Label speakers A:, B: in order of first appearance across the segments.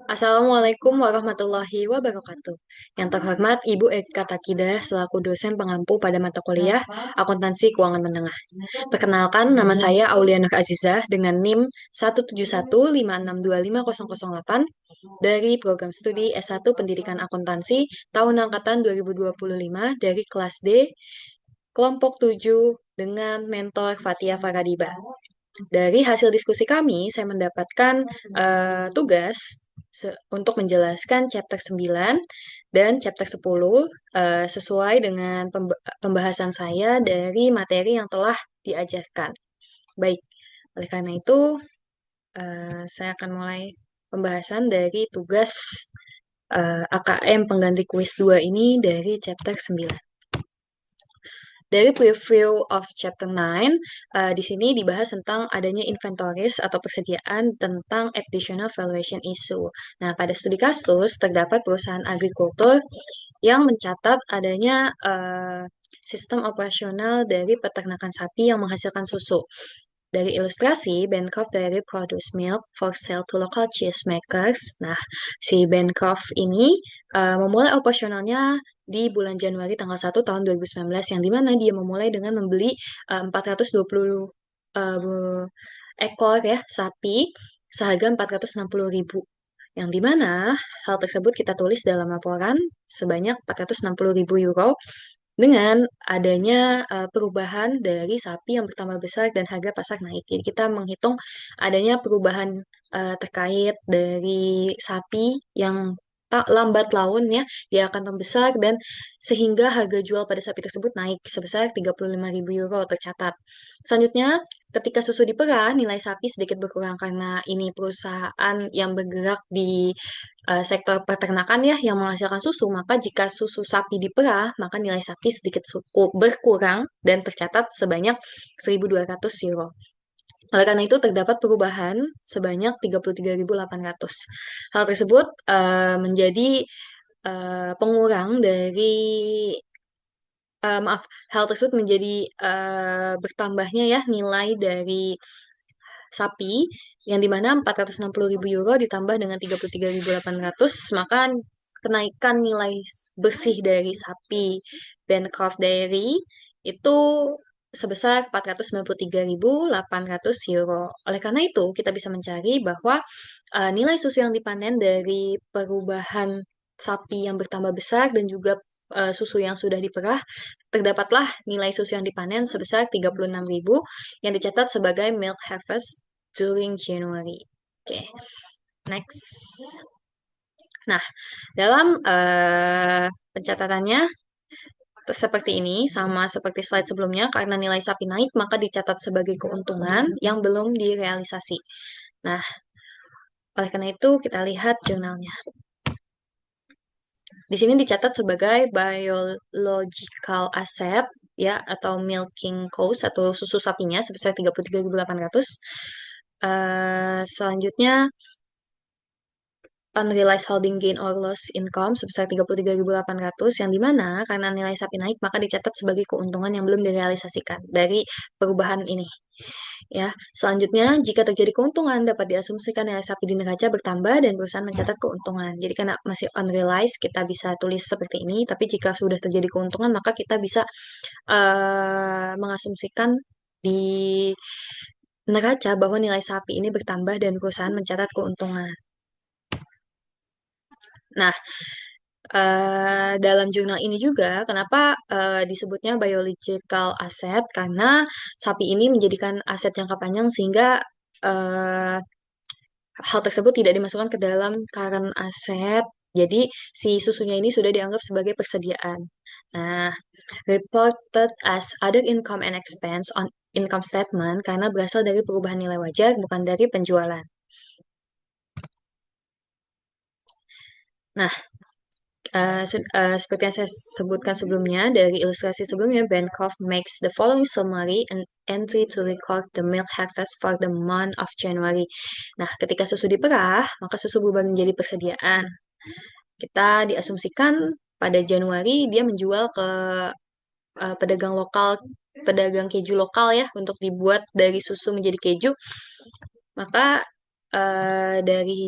A: Assalamualaikum warahmatullahi wabarakatuh. Yang terhormat Ibu Eka Takidah selaku dosen pengampu pada mata kuliah Akuntansi Keuangan Menengah. Perkenalkan, nama saya Aulia Nur Azizah dengan NIM 17156250008 dari program studi S1 Pendidikan Akuntansi tahun angkatan 2025 dari kelas D, kelompok 7 dengan mentor Fatia Faradiba. Dari hasil diskusi kami, saya mendapatkan tugas untuk menjelaskan chapter 9 dan chapter 10 sesuai dengan pembahasan saya dari materi yang telah diajarkan. Baik, oleh karena itu saya akan mulai pembahasan dari tugas AKM pengganti kuis 2 ini dari chapter 9. Dari preview of chapter 9, di sini dibahas tentang adanya inventories atau persediaan tentang additional valuation issue. Nah, pada studi kasus terdapat perusahaan agrikultur yang mencatat adanya sistem operasional dari peternakan sapi yang menghasilkan susu. Dari ilustrasi, Bancroft Dairy produce milk for sale to local cheese makers. Nah, si Bancroft ini memulai operasionalnya di bulan Januari tanggal 1 tahun 2019 yang dimana dia memulai dengan membeli 420 ekor ya sapi seharga 460.000 yang dimana hal tersebut kita tulis dalam laporan sebanyak 460.000 euro dengan adanya perubahan dari sapi yang bertambah besar dan harga pasar naik. Jadi kita menghitung adanya perubahan terkait dari sapi yang tak lambat laun ya, dia akan membesar dan sehingga harga jual pada sapi tersebut naik sebesar 35.000 euro tercatat. Selanjutnya, ketika susu diperah, nilai sapi sedikit berkurang karena ini perusahaan yang bergerak di sektor peternakan ya yang menghasilkan susu, maka jika susu sapi diperah, maka nilai sapi sedikit berkurang dan tercatat sebanyak 1.200 euro. Oleh karena itu terdapat perubahan sebanyak 33.800. Hal tersebut menjadi pengurang dari maaf, hal tersebut menjadi bertambahnya ya nilai dari sapi yang dimana 460.000 euro ditambah dengan 33.800 maka kenaikan nilai bersih dari sapi Bancroft Dairy itu sebesar 493.800 euro. Oleh karena itu, kita bisa mencari bahwa nilai susu yang dipanen dari perubahan sapi yang bertambah besar dan juga susu yang sudah diperah, terdapatlah nilai susu yang dipanen sebesar 36.000 yang dicatat sebagai milk harvest during January. Oke, next. Nah, dalam pencatatannya seperti ini, sama seperti slide sebelumnya, karena nilai sapi naik, maka dicatat sebagai keuntungan yang belum direalisasi. Nah, oleh karena itu, kita lihat jurnalnya. Di sini dicatat sebagai biological asset, ya, atau milking cost, atau susu sapinya sebesar 33.800. Selanjutnya, unrealized holding gain or loss income sebesar 33.800 yang dimana karena nilai sapi naik maka dicatat sebagai keuntungan yang belum direalisasikan dari perubahan ini. Ya, selanjutnya jika terjadi keuntungan dapat diasumsikan nilai sapi di neraca bertambah dan perusahaan mencatat keuntungan. Jadi karena masih unrealized kita bisa tulis seperti ini, tapi jika sudah terjadi keuntungan maka kita bisa mengasumsikan di neraca bahwa nilai sapi ini bertambah dan perusahaan mencatat keuntungan. Nah, dalam jurnal ini juga, kenapa disebutnya biological asset? Karena sapi ini menjadikan aset jangka panjang sehingga uh, hal tersebut tidak dimasukkan ke dalam current asset. Jadi si susunya ini sudah dianggap sebagai persediaan. Nah, reported as other income and expense on income statement karena berasal dari perubahan nilai wajar bukan dari penjualan. Nah, seperti yang saya sebutkan sebelumnya, dari ilustrasi sebelumnya, Bancroft makes the following summary and entry to record the milk harvest for the month of January. Nah, ketika susu diperah, maka susu berubah menjadi persediaan. Kita diasumsikan pada Januari dia menjual ke pedagang lokal, pedagang keju lokal ya, untuk dibuat dari susu menjadi keju. Maka dari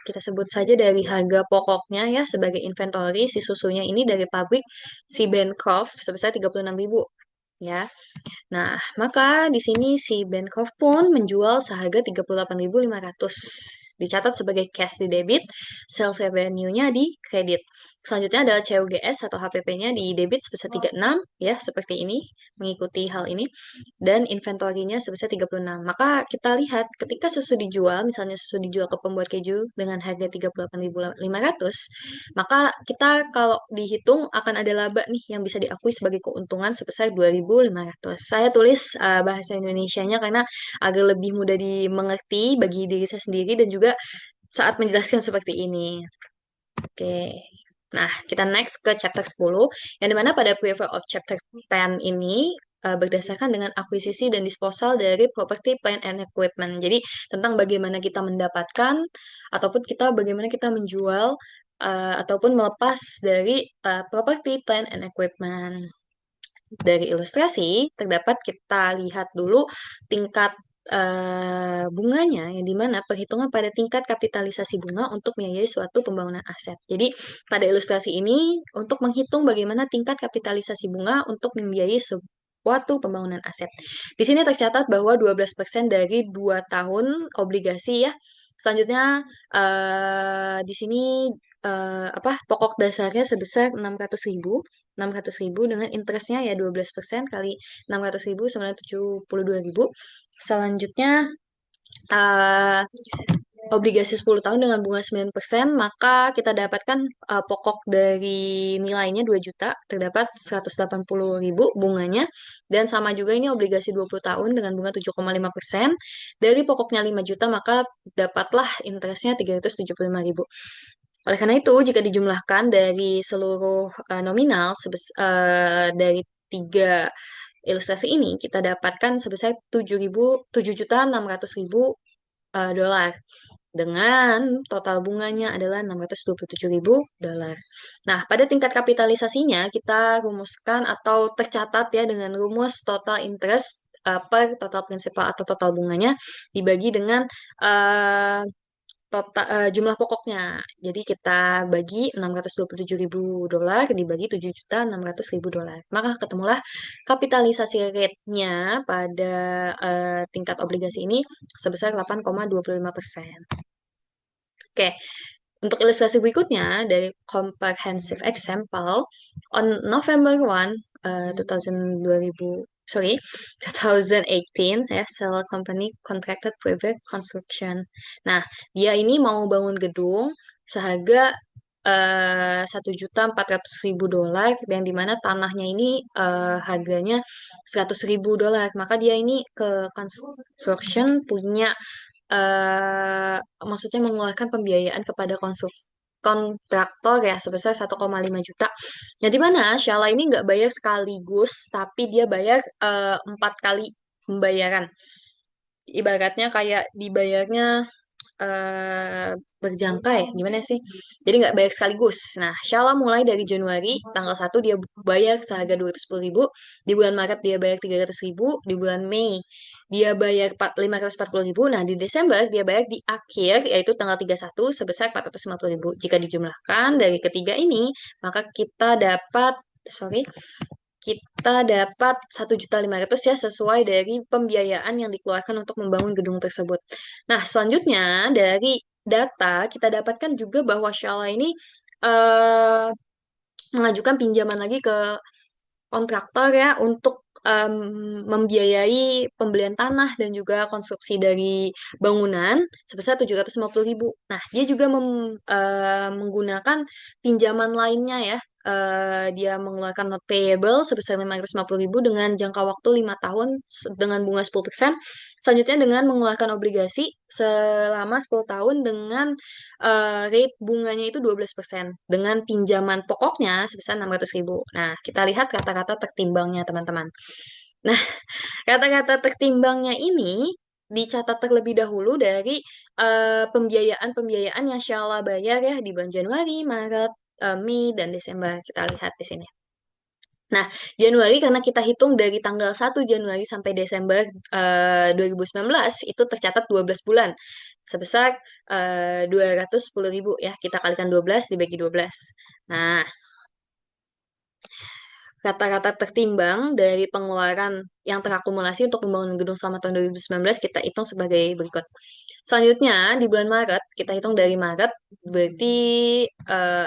A: kita sebut saja dari harga pokoknya ya sebagai inventory si susunya ini dari pabrik si Bancroft sebesar 36.000 ya. Nah, maka di sini si Bancroft pun menjual seharga 38.500. Dicatat sebagai cash di debit, sales revenue-nya di kredit. Selanjutnya adalah COGS atau HPP-nya di debit sebesar 36 ya, seperti ini, mengikuti hal ini. Dan inventory-nya sebesar 36. Maka kita lihat ketika susu dijual, misalnya susu dijual ke pembuat keju dengan harga 38.500, maka kita kalau dihitung akan ada laba nih yang bisa diakui sebagai keuntungan sebesar 2.500. Saya tulis bahasa Indonesianya karena agar lebih mudah dimengerti bagi diri saya sendiri dan juga saat menjelaskan seperti ini. Oke. Nah, kita next ke chapter 10, yang dimana pada preview of chapter 10 ini berdasarkan dengan akuisisi dan disposal dari property, plant, and equipment. Jadi, tentang bagaimana kita mendapatkan, ataupun bagaimana kita menjual, ataupun melepas dari property, plant, and equipment. Dari ilustrasi, terdapat kita lihat dulu tingkat bunganya, yang dimana perhitungan pada tingkat kapitalisasi bunga untuk membiayai suatu pembangunan aset. Jadi, pada ilustrasi ini, untuk menghitung bagaimana tingkat kapitalisasi bunga untuk membiayai suatu pembangunan aset. Di sini tercatat bahwa 12% dari 2 tahun obligasi ya. Selanjutnya, di sini pokok dasarnya sebesar 600.000 dengan interestnya ya 12% kali 600.000 972.000. Selanjutnya eh, obligasi 10 tahun dengan bunga 9%, maka kita dapatkan pokok dari nilainya 2 juta, terdapat 180.000 bunganya, dan sama juga ini obligasi 20 tahun dengan bunga 7,5%, dari pokoknya 5 juta, maka dapatlah interestnya 375.000. Oleh karena itu, jika dijumlahkan dari seluruh nominal dari tiga ilustrasi ini, kita dapatkan sebesar 7.600.000 dolar dengan total bunganya adalah 627.000 dolar. Nah, pada tingkat kapitalisasinya kita rumuskan atau tercatat ya dengan rumus total interest per total principal atau total bunganya dibagi dengan eh, jumlah pokoknya. Jadi kita bagi 627.000 dolar dibagi 7.600.000 dolar. Maka ketemulah kapitalisasi rate-nya pada tingkat obligasi ini sebesar 8,25%. Oke, untuk ilustrasi berikutnya dari comprehensive example, on November 1, 2018, ya, Solar Company contracted private construction. Nah, dia ini mau bangun gedung seharga 1.400.000 dolar dan di mana tanahnya ini harganya 100.000 dolar. Maka dia ini ke construction punya maksudnya mengeluarkan pembiayaan kepada kontraktor ya sebesar 1,5 juta. Jadi mana Shala ini nggak bayar sekaligus, tapi dia bayar 4 kali pembayaran. Ibaratnya kayak dibayarnya berjangka ya, gimana sih? Jadi nggak bayar sekaligus. Nah, Shala mulai dari Januari tanggal 1 dia bayar seharga 210.000, di bulan Maret dia bayar 300.000, di bulan Mei dia bayar 540.000, nah di Desember dia bayar di akhir yaitu tanggal 31 sebesar 450.000. Jika dijumlahkan dari ketiga ini, maka kita dapat 1.500.000 ya sesuai dari pembiayaan yang dikeluarkan untuk membangun gedung tersebut. Nah, selanjutnya dari data kita dapatkan juga bahwa Shala ini eh, mengajukan pinjaman lagi ke kontraktor ya untuk membiayai pembelian tanah dan juga konstruksi dari bangunan sebesar 750.000. Nah, dia juga menggunakan pinjaman lainnya ya. Dia mengeluarkan note payable sebesar 550.000 dengan jangka waktu 5 tahun dengan bunga 10%. Selanjutnya dengan mengeluarkan obligasi selama 10 tahun dengan rate bunganya itu 12% dengan pinjaman pokoknya sebesar 600.000. Nah, kita lihat kata-kata tertimbangnya, teman-teman. Nah, kata-kata tertimbangnya ini dicatat terlebih dahulu dari pembiayaan-pembiayaan yang Shala bayar ya di bulan Januari, Maret, Mei, dan Desember. Kita lihat di sini. Nah, Januari karena kita hitung dari tanggal 1 Januari sampai Desember 2019 itu tercatat 12 bulan. sebesar 210.000 ya. Kita kalikan 12 dibagi 12. Nah, rata-rata tertimbang dari pengeluaran yang terakumulasi untuk pembangunan gedung selama tahun 2019 kita hitung sebagai berikut. Selanjutnya, di bulan Maret, kita hitung dari Maret, berarti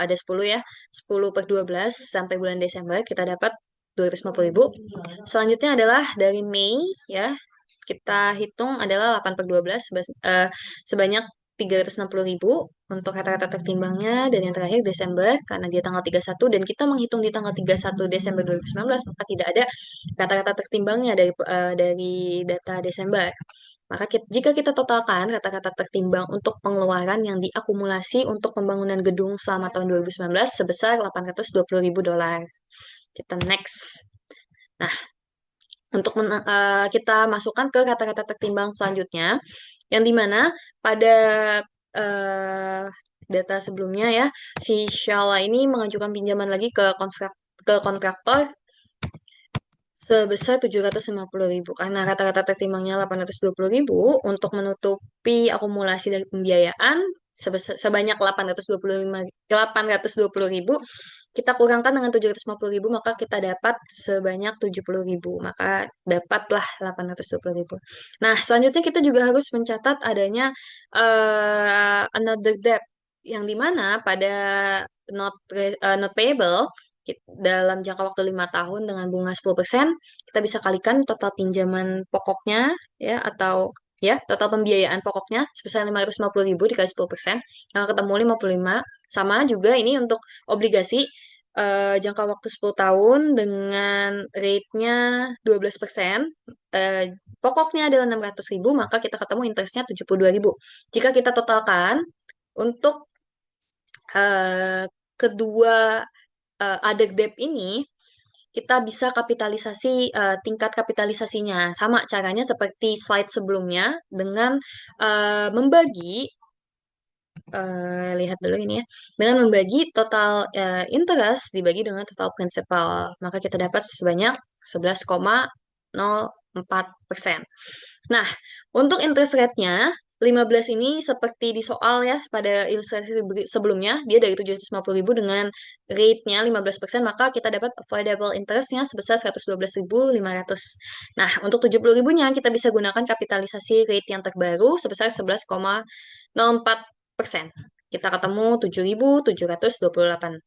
A: ada 10 ya, 10 per 12 sampai bulan Desember, kita dapat 250.000. Selanjutnya adalah dari Mei, ya, kita hitung adalah 8 per 12, sebanyak 360.000 untuk kata-kata tertimbangnya. Dan yang terakhir Desember, karena dia tanggal 31, dan kita menghitung di tanggal 31 Desember 2019, maka tidak ada kata-kata tertimbangnya dari data Desember. Maka jika kita totalkan kata-kata tertimbang untuk pengeluaran yang diakumulasi untuk pembangunan gedung selama tahun 2019 sebesar $820.000. Kita next. Nah, untuk kita masukkan ke kata-kata tertimbang selanjutnya, yang dimana pada uh, data sebelumnya ya, si Shala ini mengajukan pinjaman lagi ke kontraktor sebesar 750.000. Karena kata-kata tertimbangnya 820.000, untuk menutupi akumulasi dari pembiayaan sebanyak 820.000, kita kurangkan dengan 750.000, maka kita dapat sebanyak 70.000. Maka dapatlah 820.000. Nah, selanjutnya kita juga harus mencatat adanya another debt, yang dimana pada not payable dalam jangka waktu 5 tahun dengan bunga 10%, kita bisa kalikan total pinjaman pokoknya ya, atau ya total pembiayaan pokoknya sebesar 550.000 dikali 10%, yang ketemu 55. Sama juga ini untuk obligasi jangka waktu 10 tahun dengan rate-nya 12%, pokoknya adalah 600.000, maka kita ketemu interest-nya 72.000. Jika kita totalkan untuk kedua ada debt ini, kita bisa kapitalisasi, tingkat kapitalisasinya. Sama caranya seperti slide sebelumnya dengan membagi, lihat dulu ini ya, dengan membagi total interest dibagi dengan total principal. Maka kita dapat sebanyak 11,04%. Nah, untuk interest rate-nya, 15 ini seperti di soal ya, pada ilustrasi sebelumnya, dia dari 750.000 dengan rate-nya 15%, maka kita dapat avoidable interest-nya sebesar 112.500. Nah, untuk 70.000-nya, kita bisa gunakan kapitalisasi rate yang terbaru sebesar 11,04%. Kita ketemu 7.728.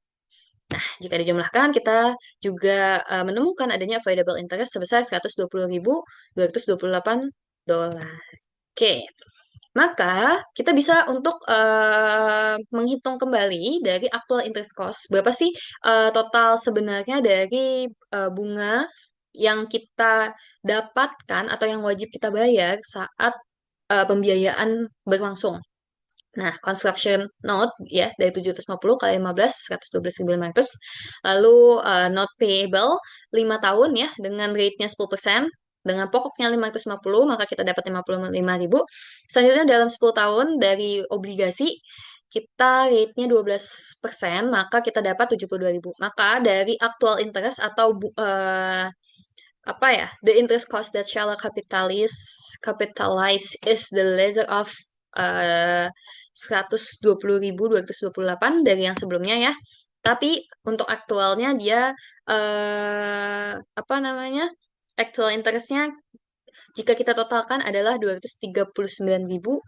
A: Nah, jika dijumlahkan, kita juga menemukan adanya avoidable interest sebesar $120.228. Oke, maka kita bisa untuk menghitung kembali dari actual interest cost, berapa sih total sebenarnya dari bunga yang kita dapatkan atau yang wajib kita bayar saat pembiayaan berlangsung. Nah, construction note ya dari 750 kali 15, 112.500. Lalu note payable 5 tahun ya dengan rate-nya 10%, dengan pokoknya 550, maka kita dapat 55.000. Selanjutnya dalam 10 tahun dari obligasi, kita rate-nya 12%, maka kita dapat 72.000. Maka dari actual interest atau apa ya, the interest cost that shall capitalize is the lesser of 120.228 dari yang sebelumnya ya. Tapi untuk aktualnya dia apa namanya? Actual interestnya jika kita totalkan adalah $239.500.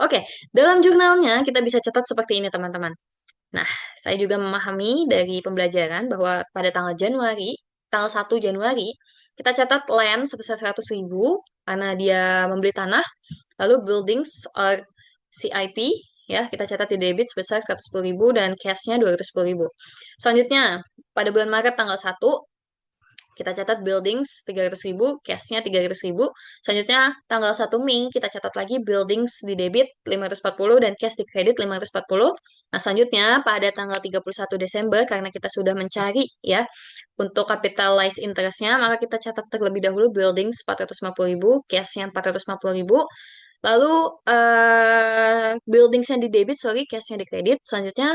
A: Oke, dalam jurnalnya kita bisa catat seperti ini teman-teman. Nah, saya juga memahami dari pembelajaran bahwa pada tanggal 1 Januari, kita catat land sebesar 100.000 karena dia membeli tanah, lalu buildings or CIP, ya, kita catat di debit sebesar 110.000 dan cash-nya 210.000. Selanjutnya, pada bulan Maret tanggal 1, kita catat buildings 300.000, cash-nya 300.000. Selanjutnya, tanggal 1 Mei, kita catat lagi buildings di debit 540 dan cash di kredit 540. Nah, selanjutnya, pada tanggal 31 Desember, karena kita sudah mencari ya, untuk capitalize interest-nya, maka kita catat terlebih dahulu buildings 450.000, cash-nya 450.000. Lalu, buildingsnya di debit, sorry, cash-nya di kredit. Selanjutnya,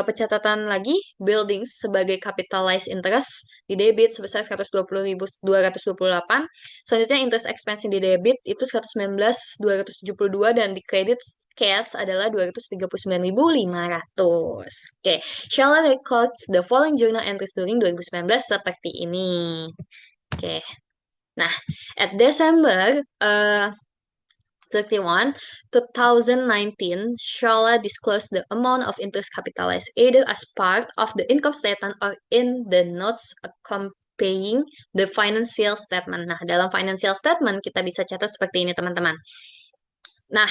A: pencatatan lagi, buildings sebagai capitalized interest di debit sebesar 120.228. Selanjutnya interest expense di debit itu 119.272 dan di kredit cash adalah 239.500. Oke, shall I record the following journal entries during 2019 seperti ini. Oke. Nah, at December 31, 2019, Shala disclosed the amount of interest capitalized either as part of the income statement or in the notes accompanying the financial statement. Nah, dalam financial statement kita bisa catat seperti ini, teman-teman. Nah,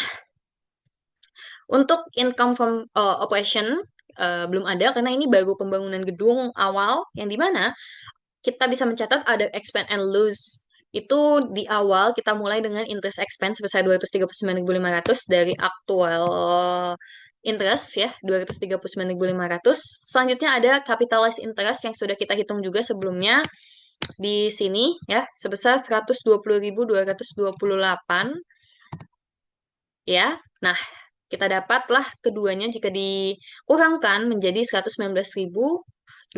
A: untuk income from operation belum ada karena ini baru pembangunan gedung awal yang dimana kita bisa mencatat ada expand and lose. Itu di awal kita mulai dengan interest expense sebesar 239.500 dari aktual interest ya, 239.500. Selanjutnya ada capitalized interest yang sudah kita hitung juga sebelumnya di sini ya, sebesar 120.228 ya. Nah, kita dapatlah keduanya jika dikurangkan menjadi 119.272.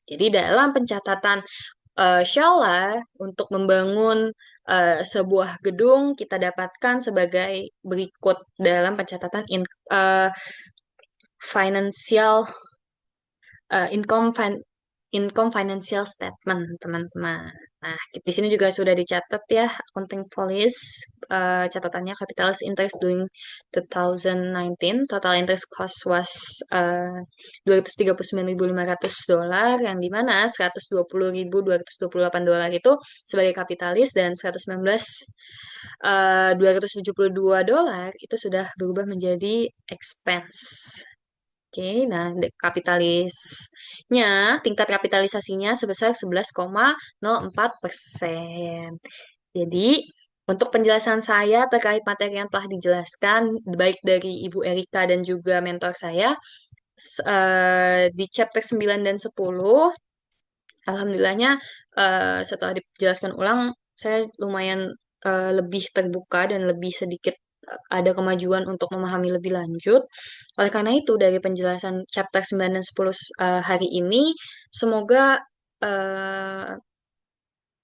A: Jadi dalam pencatatan Shala untuk membangun sebuah gedung kita dapatkan sebagai berikut dalam pencatatan financial income income financial statement, teman-teman. Nah, di sini juga sudah dicatat ya, accounting policy, catatannya capitalized interest during 2019, total interest cost was $239.500, yang dimana $120.228 itu sebagai kapitalis dan $272 itu sudah berubah menjadi expense. Oke, nah kapitalisnya, tingkat kapitalisasinya sebesar 11,04%. Jadi, untuk penjelasan saya terkait materi yang telah dijelaskan, baik dari Ibu Erika dan juga mentor saya, di chapter 9 dan 10, alhamdulillahnya setelah dijelaskan ulang, saya lumayan lebih terbuka dan lebih sedikit ada kemajuan untuk memahami lebih lanjut. Oleh karena itu, dari penjelasan chapter 9 dan 10 hari ini, semoga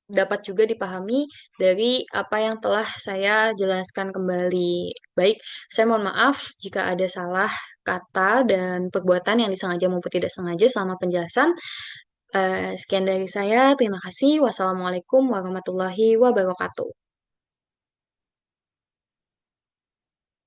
A: dapat juga dipahami dari apa yang telah saya jelaskan kembali. Baik, saya mohon maaf jika ada salah kata dan perbuatan yang disengaja maupun tidak sengaja selama penjelasan. Sekian dari saya, terima kasih. Wassalamualaikum warahmatullahi wabarakatuh.